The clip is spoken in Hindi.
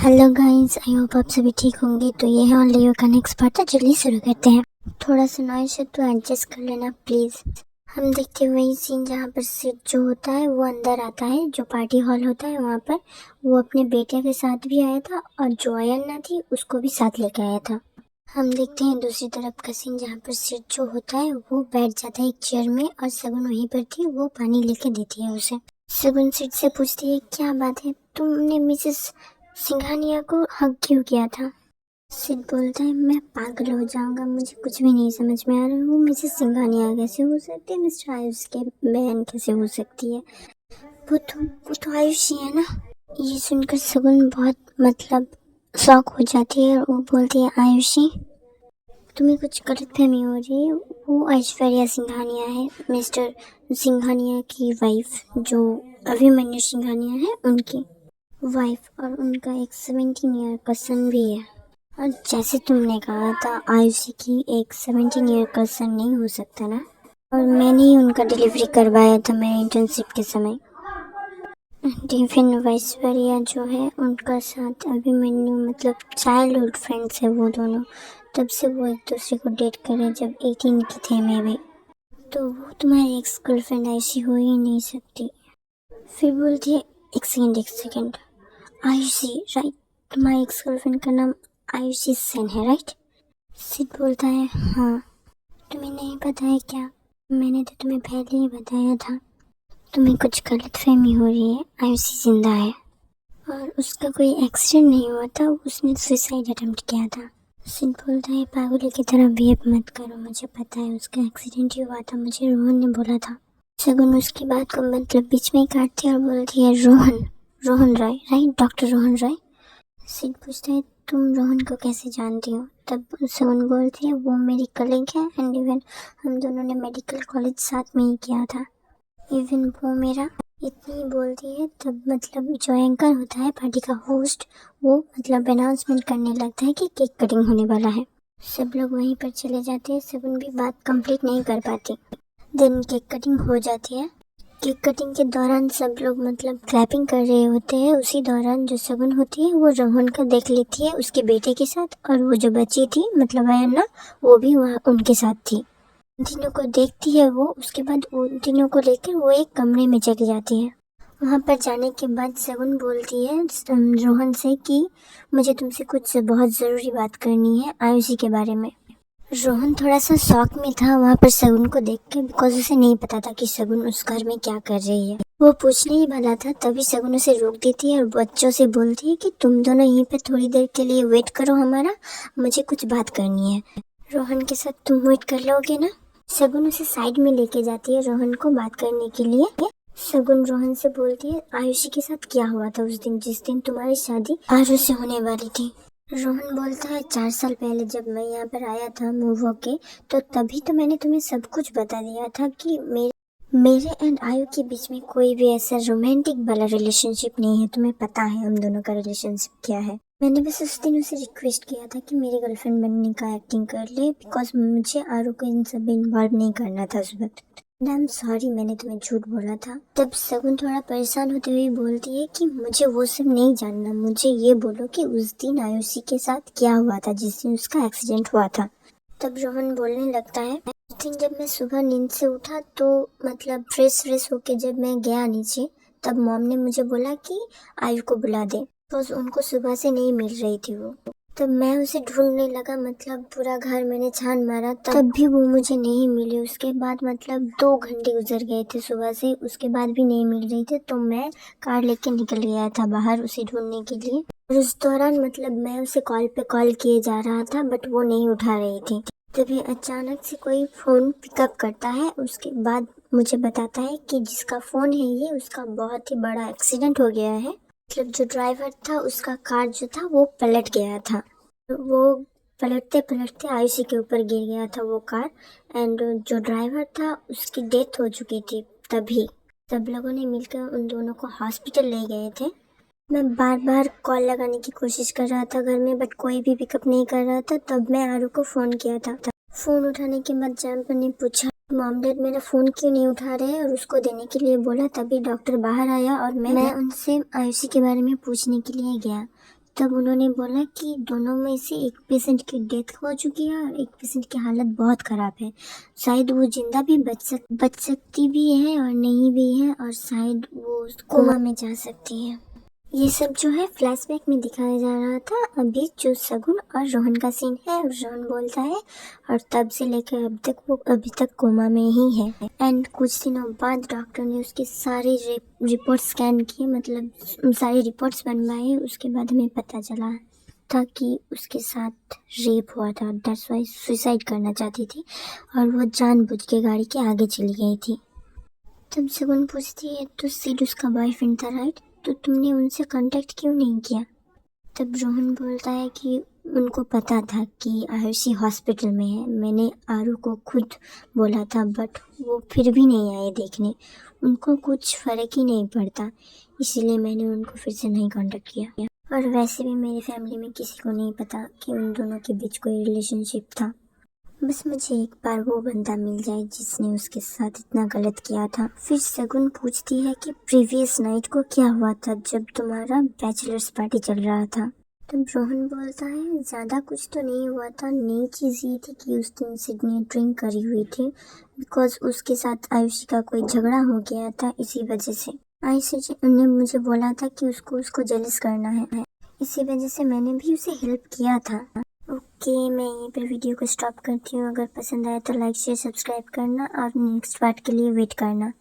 हेलो गाइस, आई होप आप सभी ठीक होंगे। तो ये है लियो का नेक्स्ट पार्ट। जल्दी शुरू करते हैं। थोड़ा सा नॉइस है तो एडजस्ट कर लेना प्लीज़। हम देखते हैं वही सीन जहाँ पर सिड जो होता है वो अंदर आता है, जो पार्टी हॉल होता है वहाँ पर। वो अपने बेटे के साथ भी आया था और जो अयन्ना थी उसको भी साथ लेकर आया था। हम देखते हैं दूसरी तरफ का सीन जहाँ पर सिड जो होता है वो बैठ जाता है एक चेयर में और सगुन वहीं पर थी। वो पानी लेके देती है उसे। सगुन सिड से पूछती है, क्या बात है, तुमने मिसेस सिंघानिया को हक क्यों किया था? सिड बोलता है, मैं पागल हो जाऊंगा, मुझे कुछ भी नहीं समझ में आ रहा। वो मिसेस सिंघानिया कैसे हो सकती है, मिस्टर आयुष के बहन कैसे हो सकती है? वो तो आयुष ही है ना। ये सुनकर सगुन बहुत शॉक हो जाती है और वो बोलती है, आयुषी तुम्हें कुछ गलतफहमी हो रही है। वो ऐश्वर्या सिंघानिया है, मिस्टर सिंघानिया की वाइफ, जो अभिमन्यु सिंघानिया है उनकी वाइफ, और उनका एक 17 ईयर का सन भी है। और जैसे तुमने कहा था आयुषी की एक 17 ईयर का सन नहीं हो सकता ना, और मैंने ही उनका डिलीवरी करवाया था मेरे इंटर्नशिप के समय। डिविन वैश्वर्या जो है उनका साथ अभिमन्यु चाइल्डहुड फ्रेंड्स है वो दोनों। तब से वो एक दूसरे को डेट कर रहे जब 18 की थे मैं भी। तो वो तुम्हारी एक्स गर्लफ्रेंड ऐसी हो ही नहीं सकती। फिर बोलती है, एक सेकेंड आयुषी राइट, तुम्हारी एक्स गर्लफ्रेंड का नाम आयुषी सेन है राइट? सिड बोलता है, हाँ। तुम्हें नहीं पता है क्या? मैंने तो तुम्हें पहले ही बताया था। तुम्हें कुछ गलतफहमी हो रही है, आयुषी जिंदा है और उसका कोई एक्सीडेंट नहीं हुआ था, उसने सुसाइड अटेम्प्ट किया था। सिड बोलता है, पागल की तरह बिहेव मत करो, मुझे पता है उसका एक्सीडेंट ही हुआ था, मुझे रोहन ने बोला था। सगुन उसकी बात को बीच में ही काटती है और बोलती है, रोहन रॉय राइट, डॉक्टर रोहन रॉय? सिड पूछता है, तुम रोहन को कैसे जानती हो? तब सगुन बोलती है, वो मेरी कलीग है एंड इवन हम दोनों ने मेडिकल कॉलेज साथ में ही किया था। इवन वो मेरा इतनी बोलती है तब जो एंकर होता है पार्टी का होस्ट, वो अनाउंसमेंट करने लगता है कि केक कटिंग होने वाला है। सब लोग वहीं पर चले जाते हैं। सगुन भी बात कंप्लीट नहीं कर पाती। देन केक कटिंग हो जाती है। केक कटिंग के दौरान सब लोग क्लैपिंग कर रहे होते हैं। उसी दौरान जो सगुन होती है वो रोहन का देख लेती है उसके बेटे के साथ, और वो जो बच्ची थी अयन्ना, वो भी वहाँ उनके साथ थी। उन तीनों को देखती है वो। उसके बाद उन तीनों को लेकर वो एक कमरे में चली जाती है। वहाँ पर जाने के बाद सगुन बोलती है रोहन से कि मुझे तुमसे कुछ बहुत ज़रूरी बात करनी है आयुषी के बारे में। रोहन थोड़ा सा शॉक में था वहाँ पर सगुन को देख के, बिकॉज उसे नहीं पता था कि सगुन उस घर में क्या कर रही है। वो पूछने ही वाला था तभी सगुन उसे रोक देती है और बच्चों से बोलती है कि तुम दोनों यहीं पे थोड़ी देर के लिए वेट करो हमारा, मुझे कुछ बात करनी है। रोहन के साथ तुम वेट कर लोगे ना? सगुन उसे साइड में लेके जाती है रोहन को बात करने के लिए। सगुन रोहन से बोलती है, आयुषी के साथ क्या हुआ था उस दिन जिस दिन तुम्हारी शादी आरू से होने वाली थी? रोहन बोलता है, 4 साल पहले जब मैं यहाँ पर आया था मूव होके, तो तभी तो मैंने तुम्हें सब कुछ बता दिया था कि मेरे एंड आयु के बीच में कोई भी ऐसा रोमांटिक वाला रिलेशनशिप नहीं है। तुम्हें पता है हम दोनों का रिलेशनशिप क्या है। मैंने बस उस दिन उसे रिक्वेस्ट किया था कि मेरी गर्लफ्रेंड बनने का एक्टिंग कर ले, बिकॉज मुझे आरू को इन सब में इन्वॉल्व नहीं करना था उस वक्त। आई एम सॉरी, मैंने तुम्हें झूठ बोला था। तब सगुन थोड़ा परेशान होते हुए बोलती है कि मुझे वो सब नहीं जानना, मुझे ये बोलो कि उस दिन आयुषी के साथ क्या हुआ था जिस दिन उसका एक्सीडेंट हुआ था। तब रोहन बोलने लगता है, उस दिन जब मैं सुबह नींद से उठा तो फ्रेश होके जब मैं गया नीचे, तब मॉम ने मुझे बोला कि आयु को बुला दे, तो उनको सुबह से नहीं मिल रही थी वो। तब मैं उसे ढूंढने लगा, पूरा घर मैंने छान मारा, तब भी वो मुझे नहीं मिली। उसके बाद 2 घंटे गुजर गए थे सुबह से, उसके बाद भी नहीं मिल रही थी। तो मैं कार लेके निकल गया था बाहर उसे ढूंढने के लिए। और उस दौरान मैं उसे कॉल पे कॉल किए जा रहा था, बट वो नहीं उठा रही थी। तभी अचानक से कोई फोन पिकअप करता है। उसके बाद मुझे बताता है कि जिसका फोन है ये, उसका बहुत ही बड़ा एक्सीडेंट हो गया है। जो ड्राइवर था उसका कार जो था वो पलट गया था। वो पलटते पलटते आयुषी के ऊपर गिर गया था वो कार, एंड जो ड्राइवर था उसकी डेथ हो चुकी थी। तभी सब लोगों ने मिलकर उन दोनों को हॉस्पिटल ले गए थे। मैं बार बार कॉल लगाने की कोशिश कर रहा था घर में, बट कोई भी पिकअप नहीं कर रहा था। तब मैं आरू को फोन किया था। फोन उठाने के बाद जैम्पर ने पूछा, मॉम डैड मेरा फोन क्यों नहीं उठा रहे, और उसको देने के लिए बोला। तभी डॉक्टर बाहर आया और मैं उनसे आयुषी के बारे में पूछने के लिए गया तब उन्होंने बोला कि दोनों में से एक पेशेंट की डेथ हो चुकी है और एक पेशेंट की हालत बहुत ख़राब है। शायद वो जिंदा भी बच सकती भी है और नहीं भी है, और शायद वो कोमा में जा सकती है। ये सब जो है फ्लैशबैक में दिखाया जा रहा था। अभी जो शगुन और रोहन का सीन है, रोहन बोलता है और तब से लेकर अब तक वो अभी तक कोमा में ही है। एंड कुछ दिनों बाद डॉक्टर ने उसके सारे रिपोर्ट स्कैन किए, मतलब सारे रिपोर्ट्स बनवाए। उसके बाद हमें पता चला था कि उसके साथ रेप हुआ था, दैट्स वाई सुसाइड करना चाहती थी और वो जानबूझ के गाड़ी के आगे चली गई थी। तब शगुन पूछती है तो सिड उसका बॉयफ्रेंड था राइट, तो तुमने उनसे कांटेक्ट क्यों नहीं किया? तब रोहन बोलता है कि उनको पता था कि आयुषी हॉस्पिटल में है। मैंने आरू को खुद बोला था बट वो फिर भी नहीं आए देखने। उनको कुछ फ़र्क ही नहीं पड़ता, इसलिए मैंने उनको फिर से नहीं कांटेक्ट किया। और वैसे भी मेरी फैमिली में किसी को नहीं पता कि उन दोनों के बीच कोई रिलेशनशिप था। बस मुझे एक बार वो बंदा मिल जाए जिसने उसके साथ इतना गलत किया था। फिर शगुन पूछती है कि प्रीवियस नाइट को क्या हुआ था जब तुम्हारा बैचलर्स पार्टी चल रहा था। तब रोहन बोलता है ज़्यादा कुछ तो नहीं हुआ था, नई चीज़ ये थी कि उस दिन सिडनी ड्रिंक करी हुई थी बिकॉज उसके साथ आयुषी का कोई झगड़ा हो गया था। इसी वजह से आयुषी ने मुझे बोला था कि उसको जेलस करना है, इसी वजह से मैंने भी उसे हेल्प किया था। ओके, मैं यहीं पे वीडियो को स्टॉप करती हूँ। अगर पसंद आया तो लाइक शेयर सब्सक्राइब करना और नेक्स्ट पार्ट के लिए वेट करना।